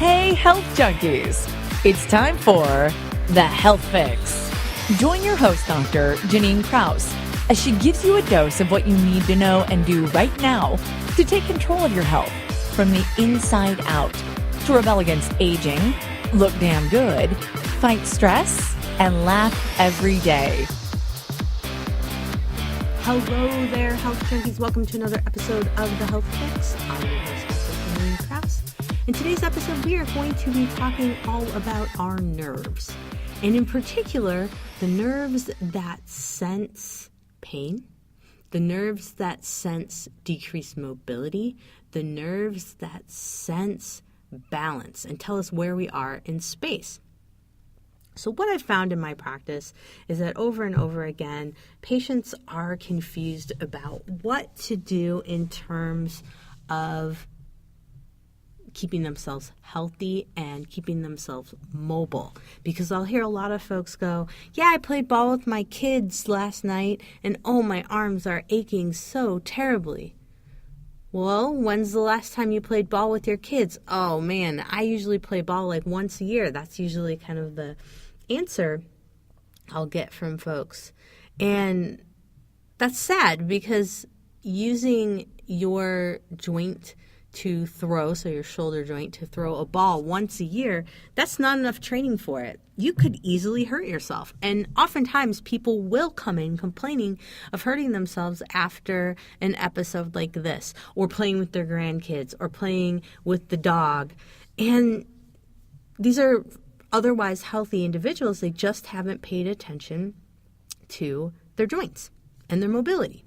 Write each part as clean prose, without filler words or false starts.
Hey, health junkies! It's time for The Health Fix. Join your host, Dr. Jannine Krause, as she gives you a dose of what you need to know and do right now to take control of your health from the inside out, to rebel against aging, look damn good, fight stress, and laugh every day. Hello there, health junkies. Welcome to another episode of The Health Fix. I'm your host, Dr. Jannine Krause. In today's episode, we are going to be talking all about our nerves, and in particular, the nerves that sense pain, the nerves that sense decreased mobility, the nerves that sense balance and tell us where we are in space. So what I've found in my practice is that over and over again, patients are confused about what to do in terms of keeping themselves healthy and keeping themselves mobile. Because I'll hear a lot of folks go, yeah, I played ball with my kids last night and oh, my arms are aching so terribly. Well, when's the last time you played ball with your kids? Oh man, I usually play ball like once a year. That's usually kind of the answer I'll get from folks. And that's sad because using your joint to throw, so your shoulder joint to throw a ball once a year, that's not enough training for it. You could easily hurt yourself. And oftentimes people will come in complaining of hurting themselves after an episode like this, or playing with their grandkids, or playing with the dog. And these are otherwise healthy individuals. They just haven't paid attention to their joints and their mobility.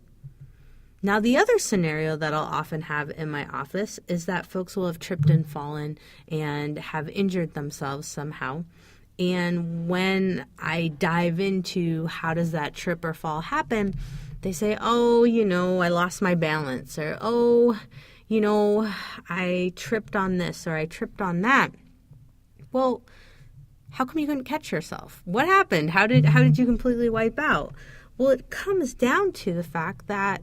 Now, the other scenario that I'll often have in my office is that folks will have tripped and fallen and have injured themselves somehow. And when I dive into how does that trip or fall happen, they say, oh, I lost my balance, or, oh, I tripped on this, or I tripped on that. Well, how come you couldn't catch yourself? What happened? How did you completely wipe out? Well, it comes down to the fact that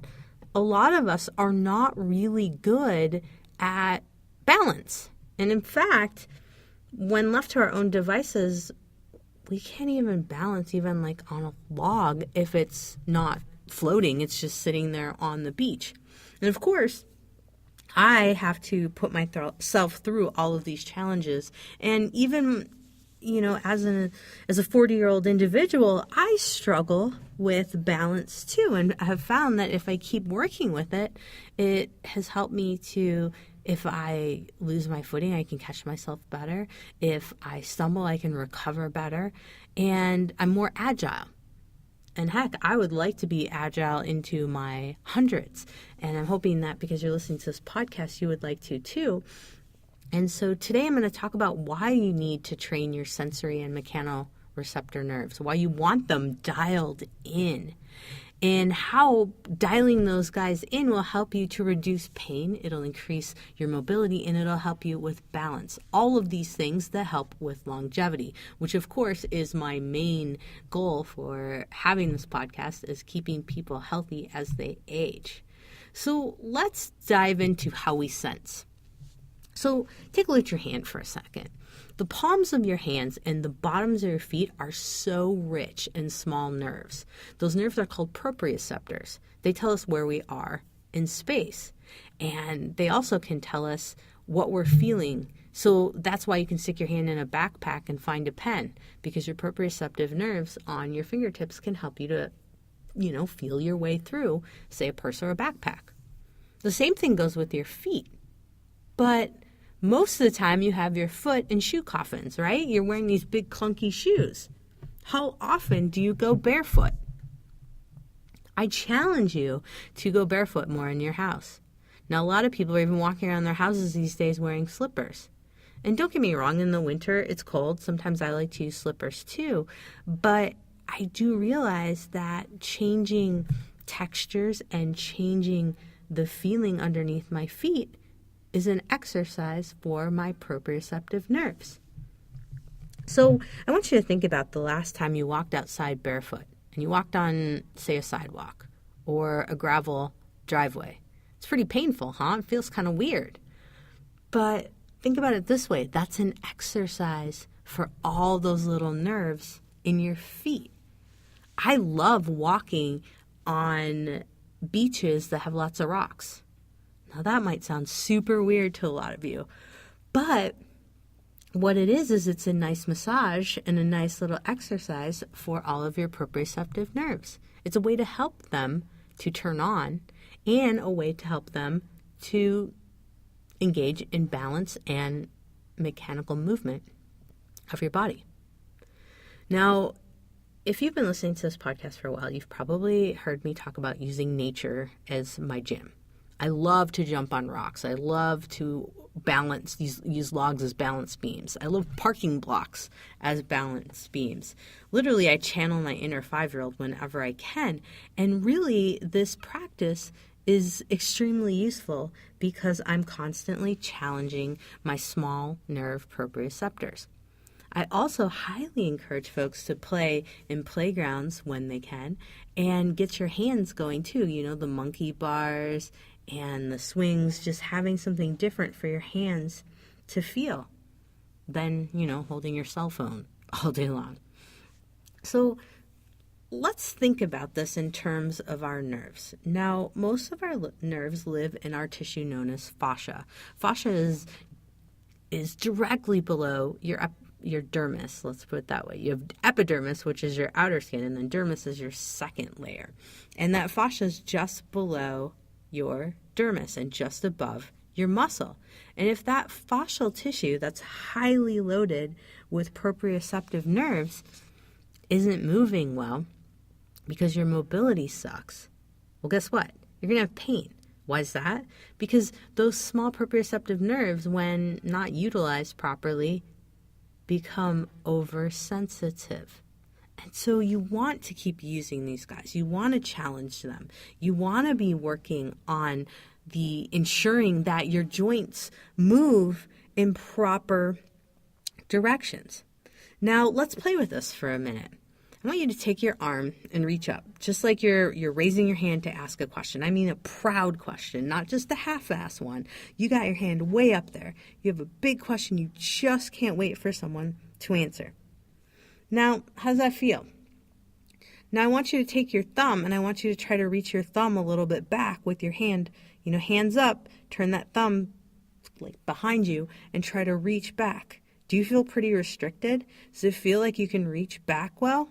a lot of us are not really good at balance. And in fact, when left to our own devices, we can't even balance even like on a log if it's not floating. It's just sitting there on the beach. And of course, I have to put myself through all of these challenges. And even as a 40-year-old individual, I struggle with balance too, and I have found that if I keep working with it, it has helped me to, if I lose my footing, I can catch myself better. If I stumble, I can recover better, and I'm more agile. And heck, I would like to be agile into my hundreds, and I'm hoping that because you're listening to this podcast, you would like to too. And so today I'm going to talk about why you need to train your sensory and mechanoreceptor nerves, why you want them dialed in, and how dialing those guys in will help you to reduce pain, it'll increase your mobility, and it'll help you with balance. All of these things that help with longevity, which of course is my main goal for having this podcast, is keeping people healthy as they age. So let's dive into how we sense. So take a look at your hand for a second. The palms of your hands and the bottoms of your feet are so rich in small nerves. Those nerves are called proprioceptors. They tell us where we are in space. And they also can tell us what we're feeling. So that's why you can stick your hand in a backpack and find a pen, because your proprioceptive nerves on your fingertips can help you to, feel your way through, say, a purse or a backpack. The same thing goes with your feet. But most of the time you have your foot in shoe coffins, right? You're wearing these big clunky shoes. How often do you go barefoot? I challenge you to go barefoot more in your house. Now, a lot of people are even walking around their houses these days wearing slippers. And don't get me wrong, in the winter it's cold. Sometimes I like to use slippers too. But I do realize that changing textures and changing the feeling underneath my feet is an exercise for my proprioceptive nerves. So I want you to think about the last time you walked outside barefoot and you walked on, say, a sidewalk or a gravel driveway. It's pretty painful, huh? It feels kind of weird. But think about it this way. That's an exercise for all those little nerves in your feet. I love walking on beaches that have lots of rocks. Now that might sound super weird to a lot of you, but what it is it's a nice massage and a nice little exercise for all of your proprioceptive nerves. It's a way to help them to turn on and a way to help them to engage in balance and mechanical movement of your body. Now, if you've been listening to this podcast for a while, you've probably heard me talk about using nature as my gym. I love to jump on rocks. I love to use logs as balance beams. I love parking blocks as balance beams. Literally, I channel my inner 5-year-old whenever I can. And really, this practice is extremely useful because I'm constantly challenging my small nerve proprioceptors. I also highly encourage folks to play in playgrounds when they can and get your hands going too. You know, the monkey bars and the swings, just having something different for your hands to feel than, holding your cell phone all day long. So let's think about this in terms of our nerves. Now, most of our nerves live in our tissue known as fascia. Fascia is directly below your dermis, let's put it that way. You have epidermis, which is your outer skin, and then dermis is your second layer. And that fascia is just below your dermis and just above your muscle. And if that fascial tissue that's highly loaded with proprioceptive nerves isn't moving well because your mobility sucks, well, guess what? You're going to have pain. Why is that? Because those small proprioceptive nerves, when not utilized properly, become oversensitive. And so you want to keep using these guys. You want to challenge them. You want to be working on ensuring that your joints move in proper directions. Now, let's play with this for a minute. I want you to take your arm and reach up, just like you're raising your hand to ask a question. I mean a proud question, not just a half-ass one. You got your hand way up there. You have a big question you just can't wait for someone to answer. Now, how does that feel? Now, I want you to take your thumb and I want you to try to reach your thumb a little bit back with your hand. Hands up, turn that thumb like behind you and try to reach back. Do you feel pretty restricted? Does it feel like you can reach back well?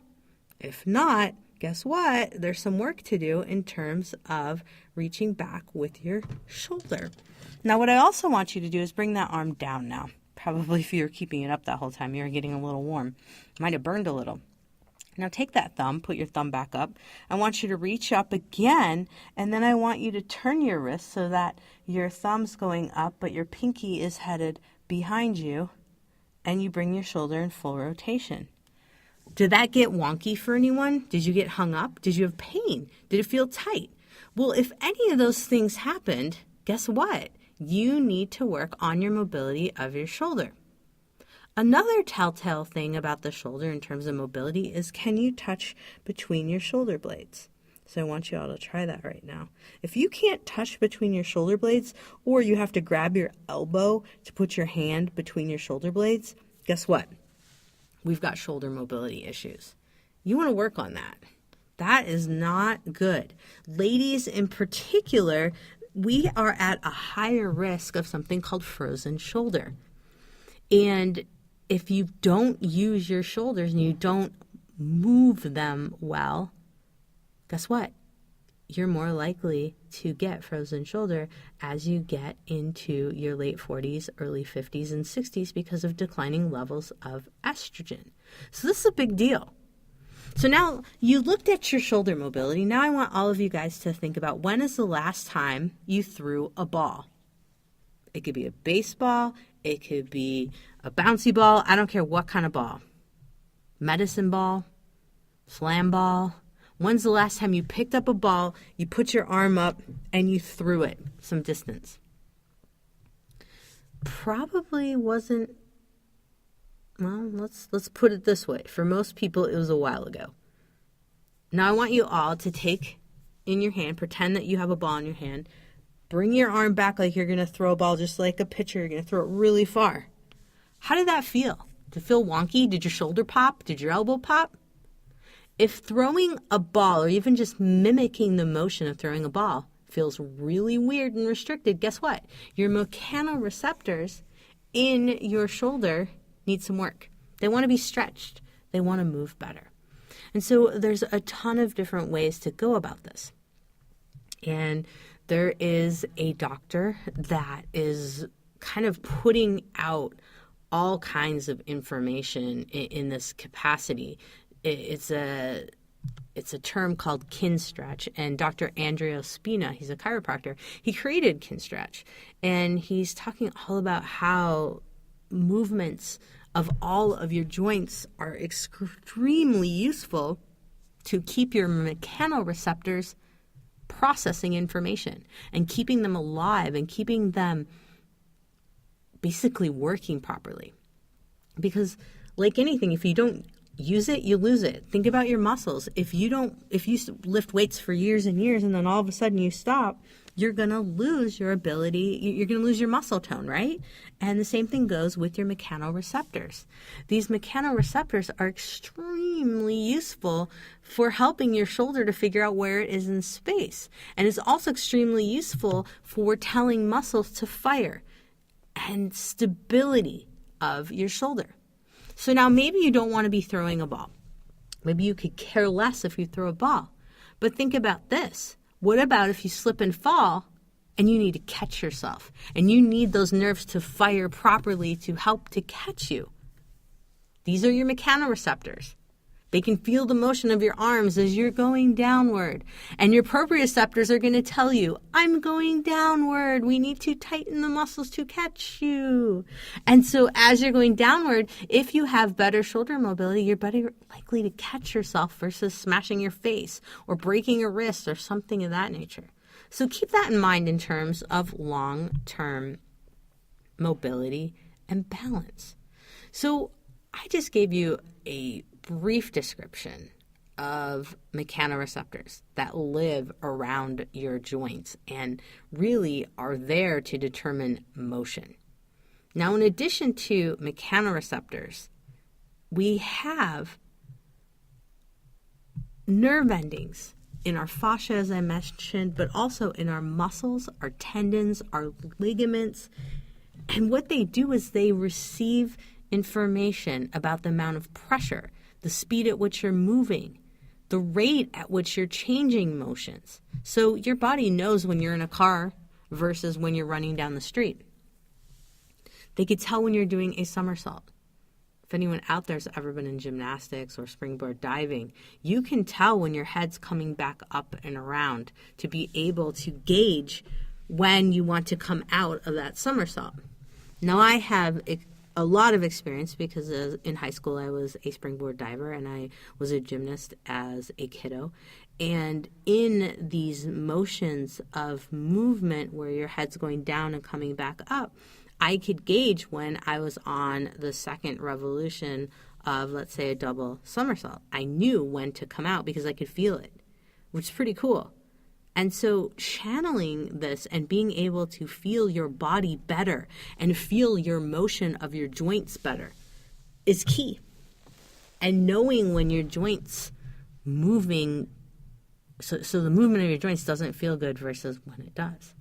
If not, guess what? There's some work to do in terms of reaching back with your shoulder. Now, what I also want you to do is bring that arm down now. Probably if you were keeping it up that whole time, you were getting a little warm. Might have burned a little. Now take that thumb, put your thumb back up. I want you to reach up again, and then I want you to turn your wrist so that your thumb's going up, but your pinky is headed behind you, and you bring your shoulder in full rotation. Did that get wonky for anyone? Did you get hung up? Did you have pain? Did it feel tight? Well, if any of those things happened, guess what? You need to work on your mobility of your shoulder. Another telltale thing about the shoulder in terms of mobility is, can you touch between your shoulder blades? So I want you all to try that right now. If you can't touch between your shoulder blades, or you have to grab your elbow to put your hand between your shoulder blades, guess what? We've got shoulder mobility issues. You want to work on that. That is not good. Ladies in particular, we are at a higher risk of something called frozen shoulder. And if you don't use your shoulders and you don't move them well, guess what? You're more likely to get frozen shoulder as you get into your late 40s, early 50s, and 60s because of declining levels of estrogen. So this is a big deal. So now you looked at your shoulder mobility. Now I want all of you guys to think about, when is the last time you threw a ball? It could be a baseball. It could be a bouncy ball. I don't care what kind of ball. Medicine ball, slam ball. When's the last time you picked up a ball, you put your arm up, and you threw it some distance? Probably wasn't, well, let's put it this way. For most people, it was a while ago. Now I want you all to take in your hand, pretend that you have a ball in your hand, bring your arm back like you're going to throw a ball, just like a pitcher. You're going to throw it really far. How did that feel? Did it feel wonky? Did your shoulder pop? Did your elbow pop? If throwing a ball or even just mimicking the motion of throwing a ball feels really weird and restricted, guess what? Your mechanoreceptors in your shoulder need some work. They want to be stretched. They want to move better. And so there's a ton of different ways to go about this. And there is a doctor that is kind of putting out all kinds of information in this capacity. It's a term called Kinstretch, and Dr. Andrea Spina, he's a chiropractor, he created Kinstretch, and he's talking all about how movements of all of your joints are extremely useful to keep your mechanoreceptors processing information and keeping them alive and keeping them basically working properly. Because like anything, if you don't use it, you lose it. Think about your muscles. If you lift weights for years and years and then all of a sudden you stop, you're going to lose your ability. You're going to lose your muscle tone, right? And the same thing goes with your mechanoreceptors. These mechanoreceptors are extremely useful for helping your shoulder to figure out where it is in space. And it's also extremely useful for telling muscles to fire and stability of your shoulder. So now maybe you don't want to be throwing a ball. Maybe you could care less if you throw a ball. But think about this. What about if you slip and fall and you need to catch yourself and you need those nerves to fire properly to help to catch you? These are your mechanoreceptors. They can feel the motion of your arms as you're going downward. And your proprioceptors are going to tell you, I'm going downward. We need to tighten the muscles to catch you. And so as you're going downward, if you have better shoulder mobility, you're better likely to catch yourself versus smashing your face or breaking a wrist or something of that nature. So keep that in mind in terms of long-term mobility and balance. So I just gave you a brief description of mechanoreceptors that live around your joints and really are there to determine motion. Now, in addition to mechanoreceptors, we have nerve endings in our fascia, as I mentioned, but also in our muscles, our tendons, our ligaments. And what they do is they receive information about the amount of pressure, the speed at which you're moving, the rate at which you're changing motions. So your body knows when you're in a car versus when you're running down the street. They could tell when you're doing a somersault. If anyone out there's ever been in gymnastics or springboard diving, you can tell when your head's coming back up and around to be able to gauge when you want to come out of that somersault. Now, I have a lot of experience because in high school I was a springboard diver and I was a gymnast as a kiddo. And in these motions of movement where your head's going down and coming back up, I could gauge when I was on the second revolution of, let's say, a double somersault. I knew when to come out because I could feel it, which is pretty cool. And so channeling this and being able to feel your body better and feel your motion of your joints better is key. And knowing when your joints moving, so the movement of your joints doesn't feel good versus when it does.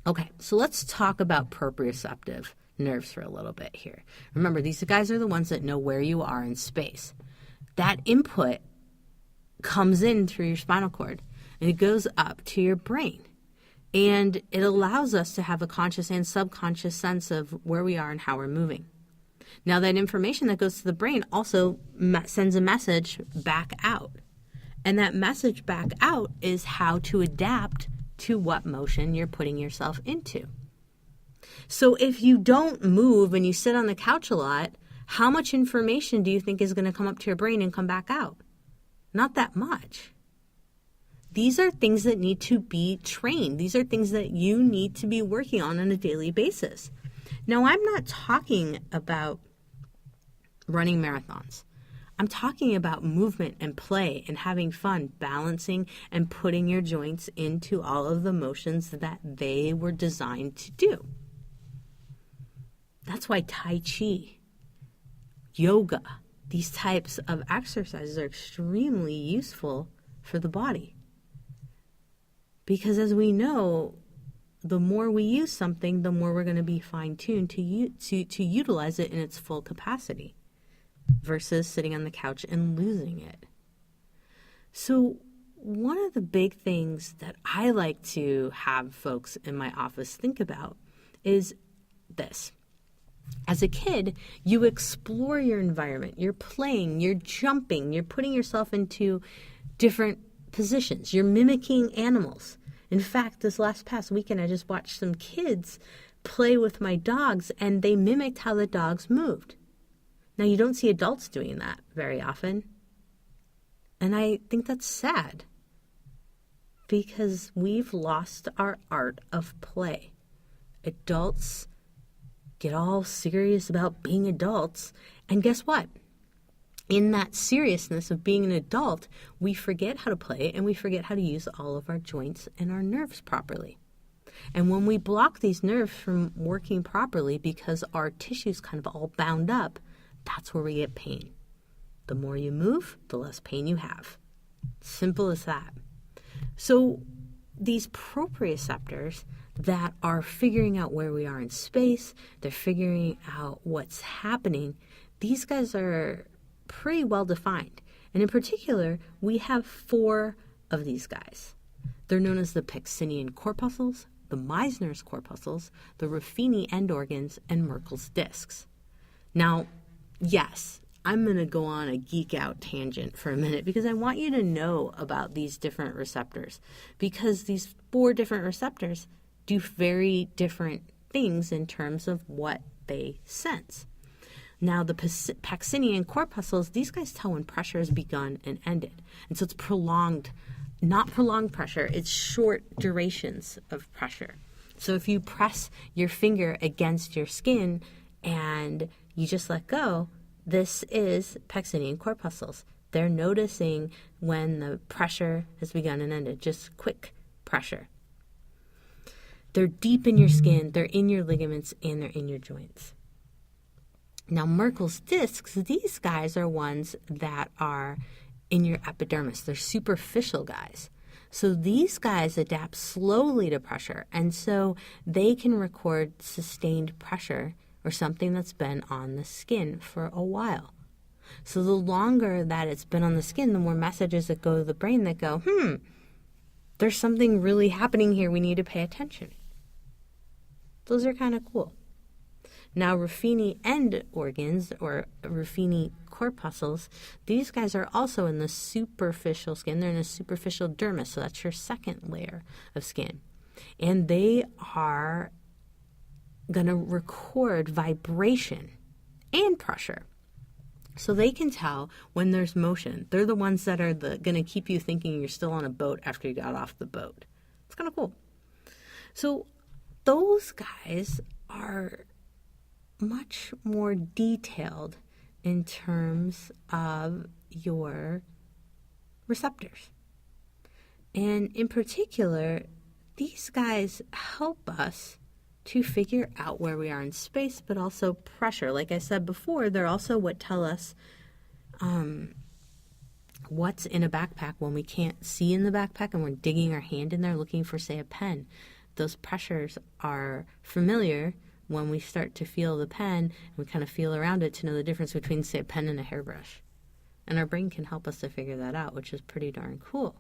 Okay, so let's talk about proprioceptive nerves for a little bit here. Remember, these guys are the ones that know where you are in space. That input comes in through your spinal cord. And it goes up to your brain. And it allows us to have a conscious and subconscious sense of where we are and how we're moving. Now, that information that goes to the brain also sends a message back out. And that message back out is how to adapt to what motion you're putting yourself into. So if you don't move and you sit on the couch a lot, how much information do you think is going to come up to your brain and come back out? Not that much. These are things that need to be trained. These are things that you need to be working on a daily basis. Now, I'm not talking about running marathons. I'm talking about movement and play and having fun, balancing and putting your joints into all of the motions that they were designed to do. That's why Tai Chi, yoga, these types of exercises are extremely useful for the body. Because as we know, the more we use something, the more we're going to be fine-tuned to utilize it in its full capacity versus sitting on the couch and losing it. So one of the big things that I like to have folks in my office think about is this. As a kid, you explore your environment. You're playing, you're jumping, you're putting yourself into different positions. You're mimicking animals. In fact, this past weekend, I just watched some kids play with my dogs, and they mimicked how the dogs moved. Now, you don't see adults doing that very often. And I think that's sad because we've lost our art of play. Adults get all serious about being adults, and guess what? In that seriousness of being an adult, we forget how to play and we forget how to use all of our joints and our nerves properly. And when we block these nerves from working properly because our tissue's kind of all bound up, that's where we get pain. The more you move, the less pain you have. Simple as that. So these proprioceptors that are figuring out where we are in space, they're figuring out what's happening, these guys are pretty well defined. And in particular, we have 4 of these guys. They're known as the Pacinian Corpuscles, the Meissner's Corpuscles, the Ruffini End Organs, and Merkel's discs. Now, yes, I'm going to go on a geek out tangent for a minute because I want you to know about these different receptors, because these 4 different receptors do very different things in terms of what they sense. Now, the Pacinian Corpuscles, these guys tell when pressure has begun and ended. And so it's prolonged, not prolonged pressure, it's short durations of pressure. So if you press your finger against your skin and you just let go, this is Pacinian Corpuscles. They're noticing when the pressure has begun and ended, just quick pressure. They're deep in your skin, they're in your ligaments, and they're in your joints. Now, Merkel's discs, these guys are ones that are in your epidermis. They're superficial guys. So these guys adapt slowly to pressure, and so they can record sustained pressure or something that's been on the skin for a while. So the longer that it's been on the skin, the more messages that go to the brain that go, there's something really happening here. We need to pay attention. Those are kind of cool. Now, Ruffini End Organs, or Ruffini Corpuscles, these guys are also in the superficial skin. They're in the superficial dermis, so that's your second layer of skin. And they are going to record vibration and pressure. So they can tell when there's motion. They're the ones that are going to keep you thinking you're still on a boat after you got off the boat. It's kind of cool. So those guys are much more detailed in terms of your receptors. And in particular, these guys help us to figure out where we are in space, but also pressure. Like I said before, they're also what tell us what's in a backpack when we can't see in the backpack and we're digging our hand in there looking for, say, a pen. Those pressures are familiar when we start to feel the pen and we kind of feel around it to know the difference between, say, a pen and a hairbrush. And our brain can help us to figure that out, which is pretty darn cool.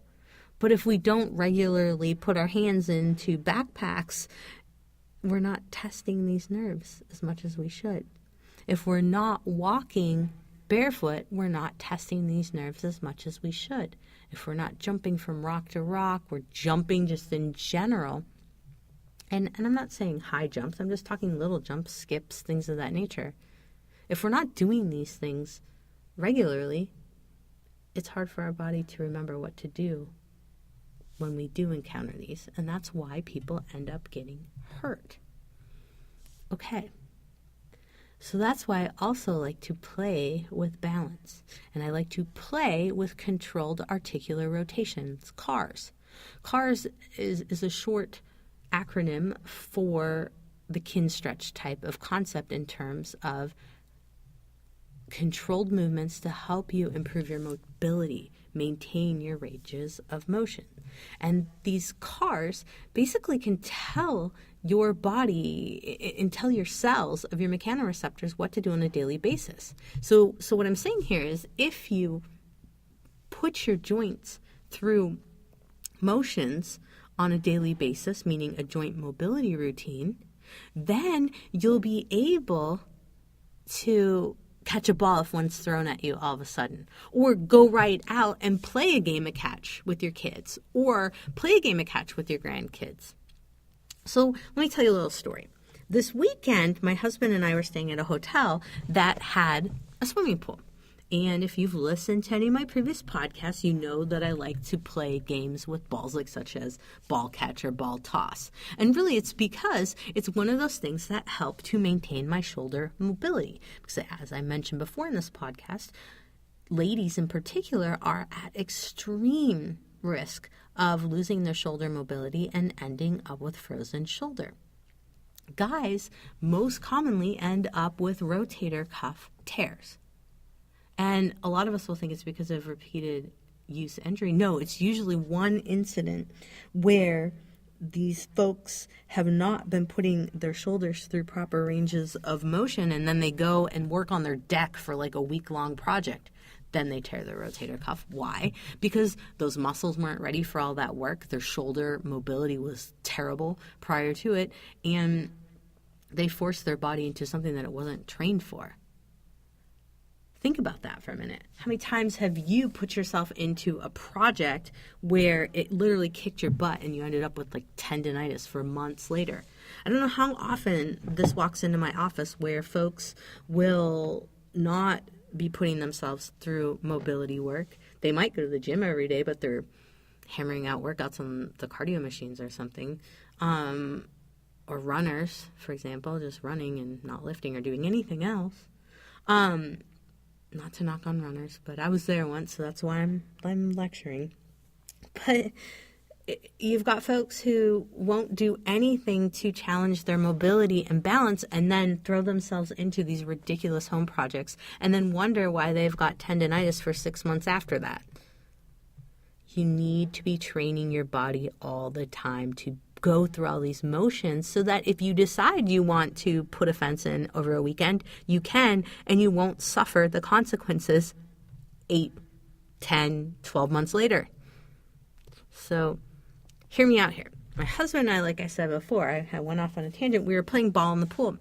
But if we don't regularly put our hands into backpacks, we're not testing these nerves as much as we should. If we're not walking barefoot, we're not testing these nerves as much as we should. If we're not jumping from rock to rock, we're jumping just in general. And I'm not saying high jumps, I'm just talking little jumps, skips, things of that nature. If we're not doing these things regularly, it's hard for our body to remember what to do when we do encounter these. And that's why people end up getting hurt. Okay. So that's why I also like to play with balance. And I like to play with controlled articular rotations, CARS. CARS is a short acronym for the kin stretch type of concept in terms of controlled movements to help you improve your mobility, maintain your ranges of motion. And these CARS basically can tell your body and tell your cells of your mechanoreceptors what to do on a daily basis. So what I'm saying here is if you put your joints through motions on a daily basis, meaning a joint mobility routine, then you'll be able to catch a ball if one's thrown at you all of a sudden, or go right out and play a game of catch with your kids, or play a game of catch with your grandkids. So let me tell you a little story. This weekend, my husband and I were staying at a hotel that had a swimming pool. And if you've listened to any of my previous podcasts, you know that I like to play games with balls, like such as ball catch or ball toss. And really, it's because it's one of those things that help to maintain my shoulder mobility. Because as I mentioned before in this podcast, ladies in particular are at extreme risk of losing their shoulder mobility and ending up with frozen shoulder. Guys most commonly end up with rotator cuff tears. And a lot of us will think it's because of repeated use injury. No, it's usually one incident where these folks have not been putting their shoulders through proper ranges of motion, and then they go and work on their deck for like a week-long project. Then they tear their rotator cuff. Why? Because those muscles weren't ready for all that work. Their shoulder mobility was terrible prior to it, and they forced their body into something that it wasn't trained for. Think about that for a minute. How many times have you put yourself into a project where it literally kicked your butt and you ended up with like tendinitis for months later? I don't know how often this walks into my office where folks will not be putting themselves through mobility work. They might go to the gym every day, but they're hammering out workouts on the cardio machines or something. Or runners, for example, just running and not lifting or doing anything else. Not to knock on runners, but I was there once, so that's why I'm lecturing. But you've got folks who won't do anything to challenge their mobility and balance and then throw themselves into these ridiculous home projects and then wonder why they've got tendinitis for 6 months after that. You need to be training your body all the time to go through all these motions so that if you decide you want to put a fence in over a weekend, you can, and you won't suffer the consequences 8, 10, 12 months later. So hear me out here. My husband and I, like I said before, I went off on a tangent. We were playing ball in the pool.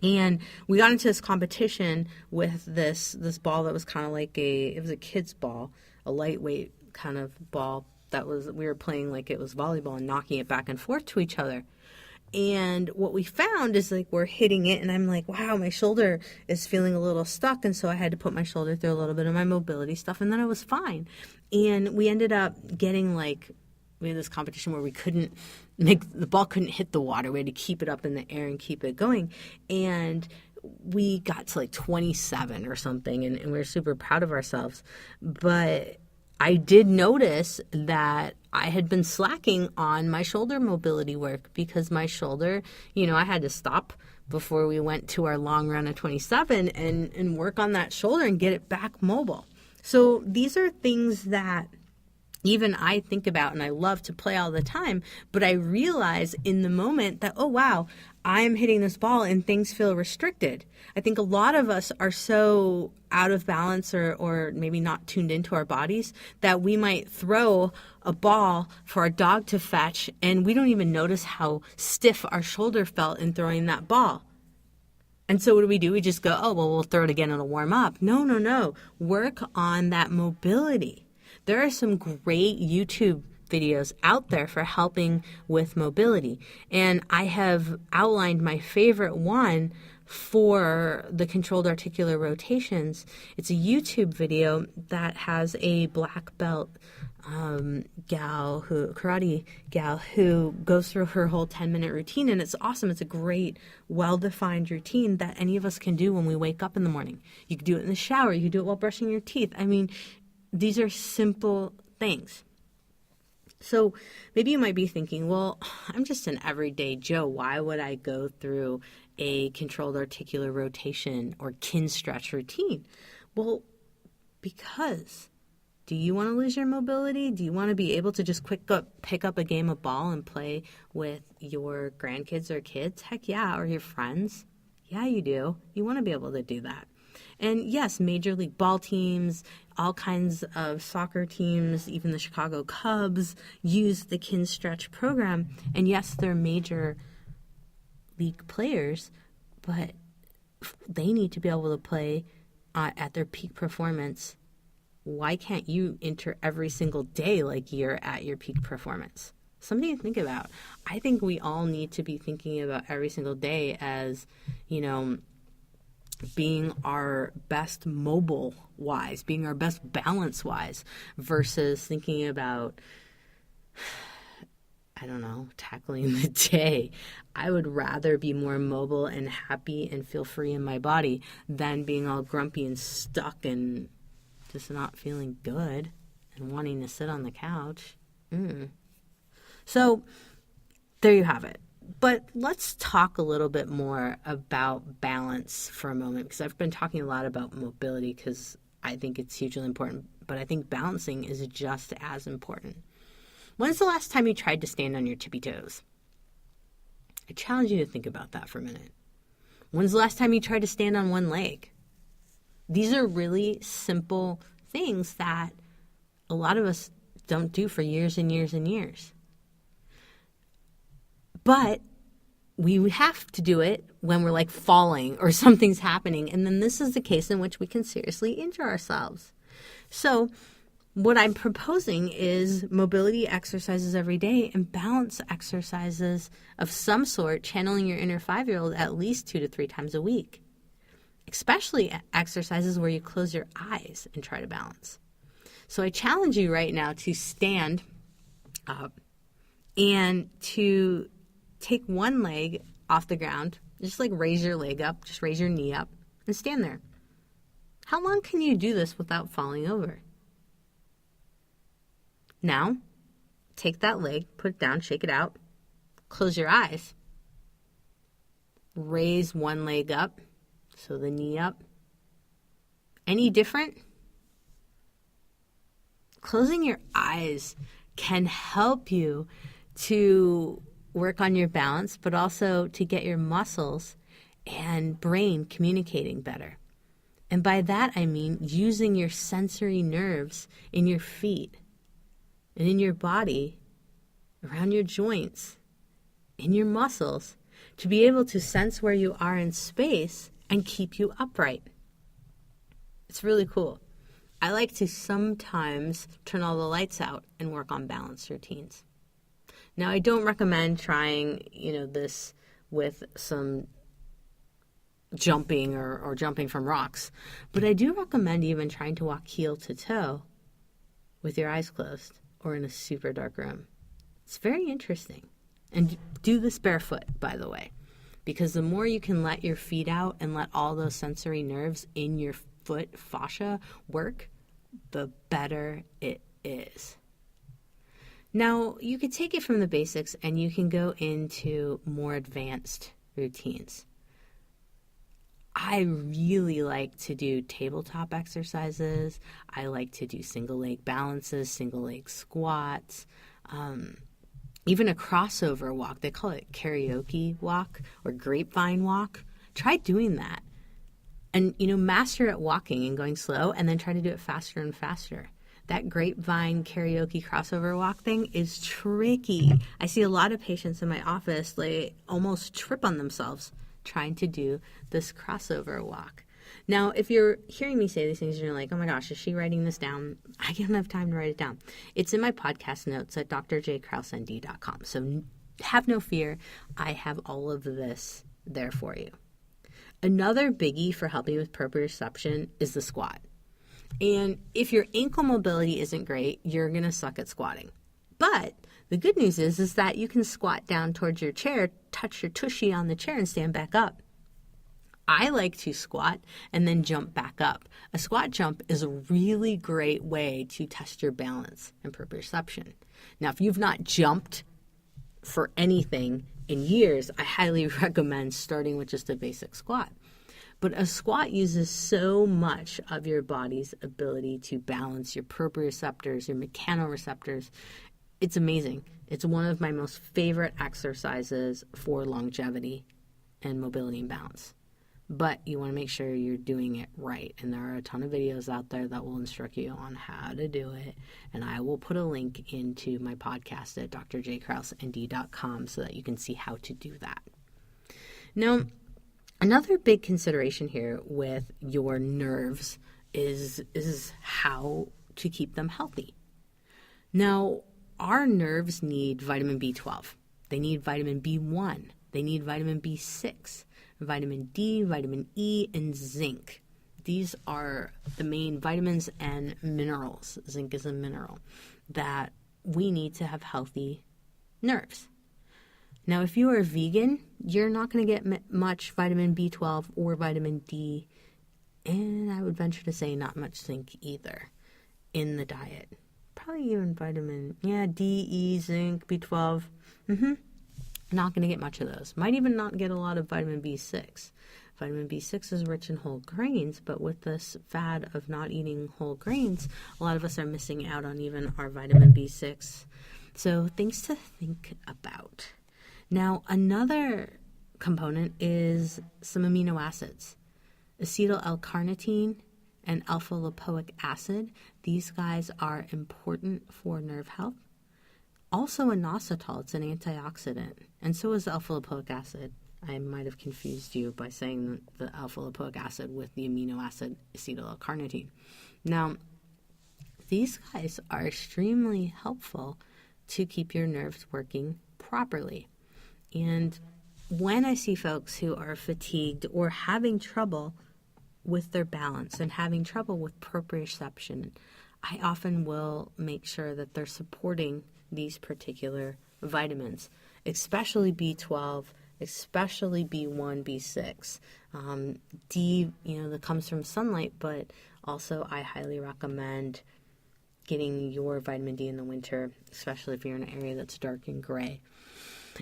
And we got into this competition with this ball that was kind of like it was a kid's ball, a lightweight kind of ball. We were playing like it was volleyball and knocking it back and forth to each other. And what we found is like we're hitting it and I'm like, wow, my shoulder is feeling a little stuck. And so I had to put my shoulder through a little bit of my mobility stuff, and then I was fine. And we ended up getting we had this competition where the ball couldn't hit the water. We had to keep it up in the air and keep it going. And we got to like 27 or something, and we were super proud of ourselves. But I did notice that I had been slacking on my shoulder mobility work because my shoulder, I had to stop before we went to our long run of 27 and work on that shoulder and get it back mobile. So these are things that even I think about and I love to play all the time, but I realize in the moment that, oh, wow, I'm hitting this ball and things feel restricted. I think a lot of us are so out of balance or maybe not tuned into our bodies that we might throw a ball for our dog to fetch and we don't even notice how stiff our shoulder felt in throwing that ball. And so what do? We just go, oh, well, we'll throw it again and it'll warm up. No. Work on that mobility. There are some great YouTube videos out there for helping with mobility. And I have outlined my favorite one for the controlled articular rotations. It's a YouTube video that has a black belt karate gal who goes through her whole 10-minute routine, and it's awesome. It's a great, well-defined routine that any of us can do when we wake up in the morning. You can do it in the shower. You can do it while brushing your teeth. I mean, these are simple things. So maybe you might be thinking, well, I'm just an everyday Joe. Why would I go through a controlled articular rotation or kin stretch routine? Well, because do you want to lose your mobility? Do you want to be able to just pick up a game of ball and play with your grandkids or kids? Heck yeah, or your friends. Yeah, you do. You want to be able to do that. And yes, Major League ball teams, all kinds of soccer teams, even the Chicago Cubs use the kin stretch program. And yes, they're major league players, but they need to be able to play at their peak performance. Why can't you enter every single day like you're at your peak performance? Something to think about. I think we all need to be thinking about every single day as, being our best mobile-wise, being our best balance-wise, versus thinking about, tackling the day. I would rather be more mobile and happy and feel free in my body than being all grumpy and stuck and just not feeling good and wanting to sit on the couch. So there you have it. But let's talk a little bit more about balance for a moment, because I've been talking a lot about mobility because I think it's hugely important, but I think balancing is just as important. When's the last time you tried to stand on your tippy toes? I challenge you to think about that for a minute. When's the last time you tried to stand on one leg? These are really simple things that a lot of us don't do for years and years and years. But we have to do it when we're like falling or something's happening. And then this is the case in which we can seriously injure ourselves. So what I'm proposing is mobility exercises every day and balance exercises of some sort, channeling your inner 5-year-old at least 2 to 3 times a week. Especially exercises where you close your eyes and try to balance. So I challenge you right now to stand up and to take one leg off the ground. Just like raise your leg up, just raise your knee up and stand there. How long can you do this without falling over? Now, take that leg, put it down, shake it out, close your eyes. Raise one leg up, so the knee up. Any different? Closing your eyes can help you to work on your balance, but also to get your muscles and brain communicating better. And by that, I mean using your sensory nerves in your feet and in your body, around your joints, in your muscles, to be able to sense where you are in space and keep you upright. It's really cool. I like to sometimes turn all the lights out and work on balance routines. Now, I don't recommend trying, this with some jumping or jumping from rocks, but I do recommend even trying to walk heel to toe with your eyes closed or in a super dark room. It's very interesting. And do this barefoot, by the way, because the more you can let your feet out and let all those sensory nerves in your foot fascia work, the better it is. Now, you could take it from the basics and you can go into more advanced routines. I really like to do tabletop exercises. I like to do single leg balances, single leg squats, even a crossover walk. They call it karaoke walk or grapevine walk. Try doing that. And, master at walking and going slow, and then try to do it faster and faster. That grapevine karaoke crossover walk thing is tricky. I see a lot of patients in my office, they almost trip on themselves trying to do this crossover walk. Now, if you're hearing me say these things and you're like, oh my gosh, is she writing this down? I don't have time to write it down. It's in my podcast notes at drjkrausend.com. So have no fear. I have all of this there for you. Another biggie for helping with proprioception is the squat. And if your ankle mobility isn't great, you're going to suck at squatting. But the good news is that you can squat down towards your chair, touch your tushy on the chair, and stand back up. I like to squat and then jump back up. A squat jump is a really great way to test your balance and proprioception. Now, if you've not jumped for anything in years, I highly recommend starting with just a basic squat. But a squat uses so much of your body's ability to balance your proprioceptors, your mechanoreceptors. It's amazing. It's one of my most favorite exercises for longevity and mobility and balance. But you want to make sure you're doing it right. And there are a ton of videos out there that will instruct you on how to do it. And I will put a link into my podcast at drjkrauseND.com so that you can see how to do that. Now, another big consideration here with your nerves is how to keep them healthy. Now, our nerves need vitamin B12. They need vitamin B1. They need vitamin B6. Vitamin D, vitamin E, and zinc. These are the main vitamins and minerals. Zinc is a mineral that we need to have healthy nerves. Now, if you are a vegan, you're not going to get much vitamin B12 or vitamin D, and I would venture to say not much zinc either in the diet. Probably even vitamin, D, E, zinc, B12. Not going to get much of those. Might even not get a lot of vitamin B6. Vitamin B6 is rich in whole grains, but with this fad of not eating whole grains, a lot of us are missing out on even our vitamin B6. So things to think about. Now, another component is some amino acids. Acetyl L-carnitine and alpha-lipoic acid. These guys are important for nerve health. Also inositol, it's an antioxidant, and so is alpha-lipoic acid. I might have confused you by saying the alpha-lipoic acid with the amino acid acetyl-L-carnitine. Now, these guys are extremely helpful to keep your nerves working properly. And when I see folks who are fatigued or having trouble with their balance and having trouble with proprioception, I often will make sure that they're supporting these particular vitamins, especially B12, especially B1, B6. D, that comes from sunlight, but also I highly recommend getting your vitamin D in the winter, especially if you're in an area that's dark and gray.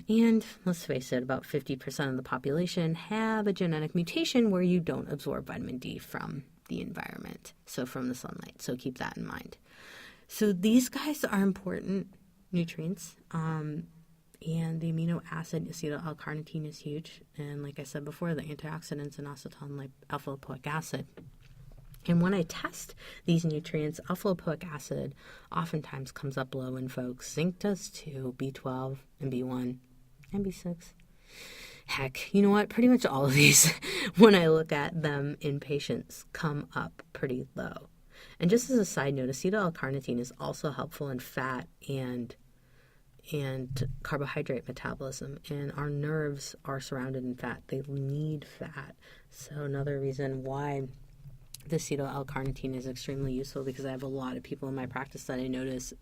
And let's face it, about 50% of the population have a genetic mutation where you don't absorb vitamin D from the environment, so from the sunlight. So keep that in mind. So these guys are important nutrients, and the amino acid acetyl L-carnitine is huge, and like I said before, the antioxidants and inositol like alpha-lipoic acid. And when I test these nutrients, alpha-lipoic acid oftentimes comes up low in folks. Zinc does too, B12 and B1 and B6. Heck, you know what? Pretty much all of these, when I look at them in patients, come up pretty low. And just as a side note, acetyl L-carnitine is also helpful in fat and carbohydrate metabolism. And our nerves are surrounded in fat. They need fat. So another reason why the acetyl L-carnitine is extremely useful, because I have a lot of people in my practice that I notice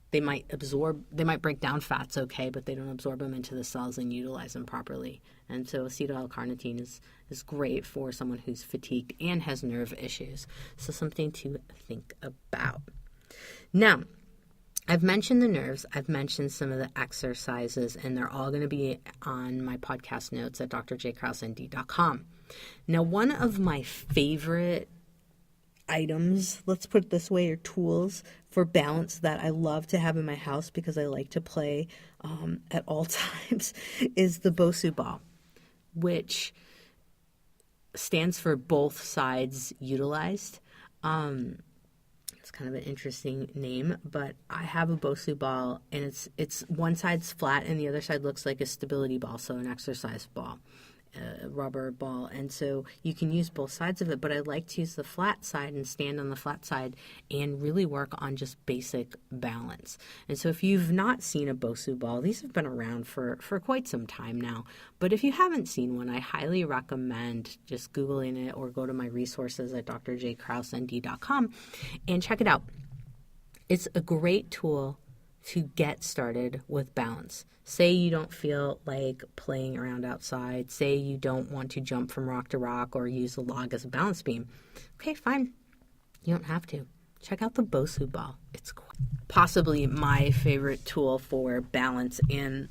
they might break down fats okay, but they don't absorb them into the cells and utilize them properly. And so acetyl L-carnitine is great for someone who's fatigued and has nerve issues. So something to think about. Now, I've mentioned the nerves. I've mentioned some of the exercises, and they're all going to be on my podcast notes at drjkrauseND.com. Now, one of my favorite items, let's put it this way, or tools for balance that I love to have in my house because I like to play at all times is the Bosu Ball, which stands for both sides utilized. It's kind of an interesting name, but I have a Bosu Ball, and it's one side's flat and the other side looks like a stability ball, so an exercise ball. rubber ball. And so you can use both sides of it, but I like to use the flat side and stand on the flat side and really work on just basic balance. And so if you've not seen a Bosu Ball, these have been around for quite some time now. But if you haven't seen one, I highly recommend just Googling it or go to my resources at drjkrausend.com and check it out. It's a great tool to get started with balance. Say you don't feel like playing around outside. Say you don't want to jump from rock to rock or use a log as a balance beam. Okay, fine. You don't have to. Check out the Bosu Ball. It's possibly my favorite tool for balance, and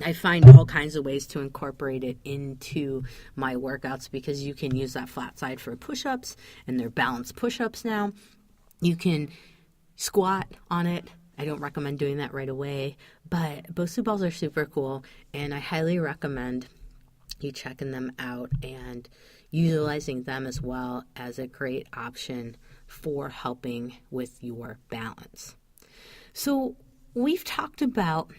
I find all kinds of ways to incorporate it into my workouts because you can use that flat side for push-ups, and they're balanced push-ups now. You can squat on it. I don't recommend doing that right away, but Bosu Balls are super cool, and I highly recommend you checking them out and utilizing them as well as a great option for helping with your balance. So we've talked about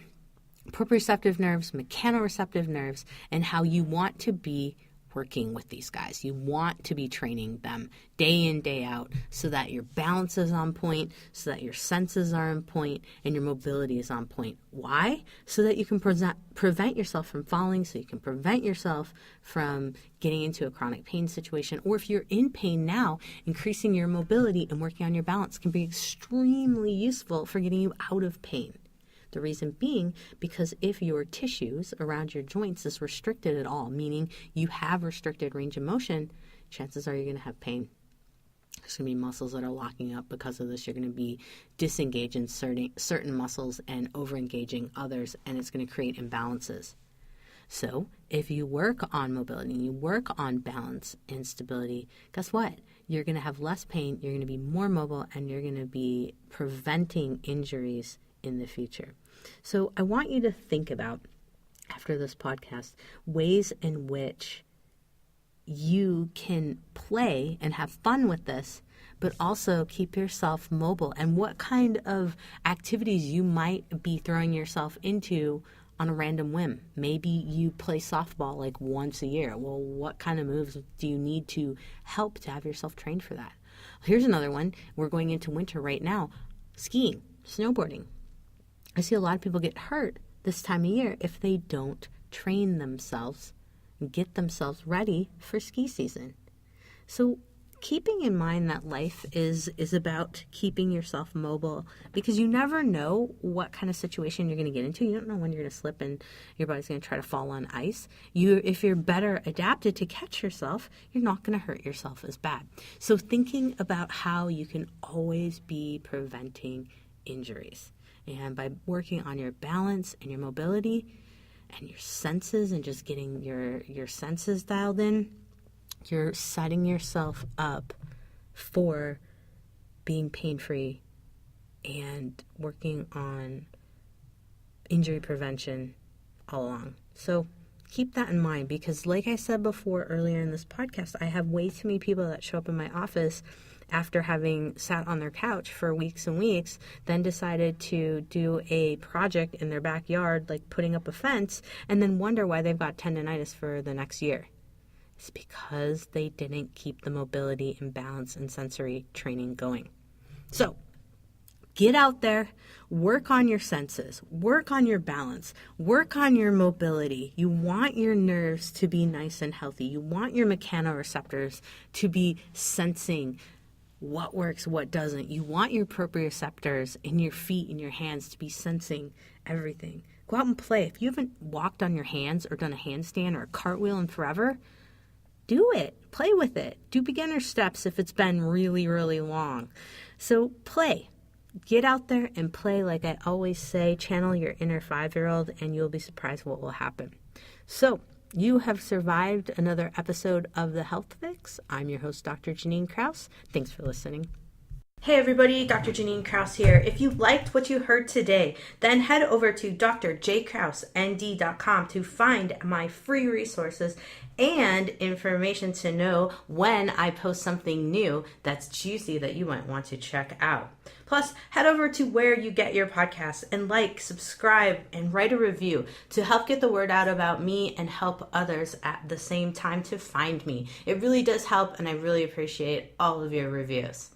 proprioceptive nerves, mechanoreceptive nerves, and how you want to be working with these guys. You want to be training them day in, day out so that your balance is on point, so that your senses are on point, and your mobility is on point. Why? So that you can prevent yourself from falling, so you can prevent yourself from getting into a chronic pain situation. Or if you're in pain now, increasing your mobility and working on your balance can be extremely useful for getting you out of pain. The reason being because if your tissues around your joints is restricted at all, meaning you have restricted range of motion, chances are you're going to have pain. There's going to be muscles that are locking up because of this. You're going to be disengaging certain muscles and overengaging others, and it's going to create imbalances. So if you work on mobility and you work on balance and stability, guess what? You're going to have less pain, you're going to be more mobile, and you're going to be preventing injuries in the future. So I want you to think about, after this podcast, ways in which you can play and have fun with this, but also keep yourself mobile, and what kind of activities you might be throwing yourself into on a random whim. Maybe you play softball like once a year. Well, what kind of moves do you need to help to have yourself trained for that? Here's another one. We're going into winter right now. Skiing, snowboarding. I see a lot of people get hurt this time of year if they don't train themselves and get themselves ready for ski season. So keeping in mind that life is about keeping yourself mobile, because you never know what kind of situation you're going to get into. You don't know when you're going to slip and your body's going to try to fall on ice. If you're better adapted to catch yourself, you're not going to hurt yourself as bad. So thinking about how you can always be preventing injuries. And by working on your balance and your mobility and your senses and just getting your senses dialed in, you're setting yourself up for being pain-free and working on injury prevention all along. So keep that in mind, because like I said before earlier in this podcast, I have way too many people that show up in my office after having sat on their couch for weeks and weeks, then decided to do a project in their backyard, like putting up a fence, and then wonder why they've got tendonitis for the next year. It's because they didn't keep the mobility and balance and sensory training going. So get out there, work on your senses, work on your balance, work on your mobility. You want your nerves to be nice and healthy. You want your mechanoreceptors to be sensing what works, what doesn't. You want your proprioceptors in your feet and your hands to be sensing everything. Go out and play. If you haven't walked on your hands or done a handstand or a cartwheel in forever, do it. Play with it. Do beginner steps if it's been really, really long. So play. Get out there and play. Like I always say, channel your inner 5-year-old and you'll be surprised what will happen. So you have survived another episode of The Health Fix. I'm your host, Dr. Jannine Krause. Thanks for listening. Hey everybody, Dr. Jannine Krause here. If you liked what you heard today, then head over to drjkrauseND.com to find my free resources and information to know when I post something new that's juicy that you might want to check out. Plus, head over to where you get your podcasts and subscribe, and write a review to help get the word out about me and help others at the same time to find me. It really does help, and I really appreciate all of your reviews.